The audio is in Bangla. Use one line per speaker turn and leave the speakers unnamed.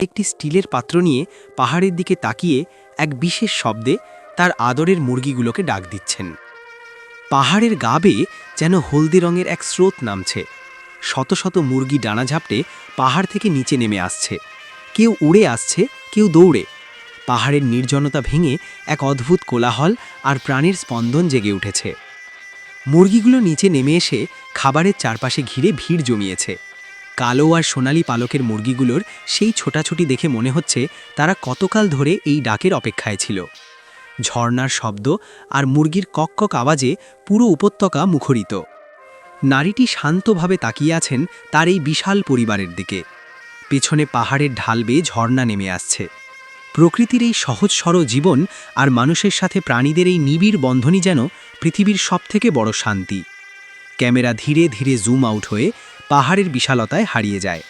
একটি স্টিলের পাত্র নিয়ে পাহাড়ের দিকে তাকিয়ে এক বিশেষ শব্দে তার আদরের মুরগিগুলোকে ডাক দিচ্ছেন। পাহাড়ের গা বেয়ে যেন হলদে রঙের এক স্রোত নামছে। শত শত মুরগি ডানা ঝাপটে পাহাড় থেকে নিচে নেমে আসছে। কেউ উড়ে আসছে, কেউ দৌড়ে। পাহাড়ের নির্জনতা ভেঙে এক অদ্ভুত কোলাহল আর প্রাণীর স্পন্দন জেগে উঠেছে। মুরগিগুলো নিচে নেমে এসে খাবারের চারপাশে ঘিরে ভিড় জমিয়েছে। কালো আর সোনালি পালকের মুরগিগুলোর সেই ছোটাছুটি দেখে মনে হচ্ছে তারা কতকাল ধরে এই ডাকের অপেক্ষায় ছিল। ঝর্ণার শব্দ আর মুরগির কক আওয়াজে পুরো উপত্যকা মুখরিত। নারীটি শান্তভাবে তাকিয়ে আছেন তার এই বিশাল পরিবারের দিকে। পেছনে পাহাড়ের ঢাল বেয়ে ঝর্ণা নেমে আসছে। প্রকৃতির এই সহজ সরল জীবন আর মানুষের সাথে প্রাণীদের এই নিবিড় বন্ধনই যেন পৃথিবীর সবথেকে বড় শান্তি। ক্যামেরা ধীরে ধীরে জুম আউট হয়ে পাহাড়ের বিশালতায় হারিয়ে যায়।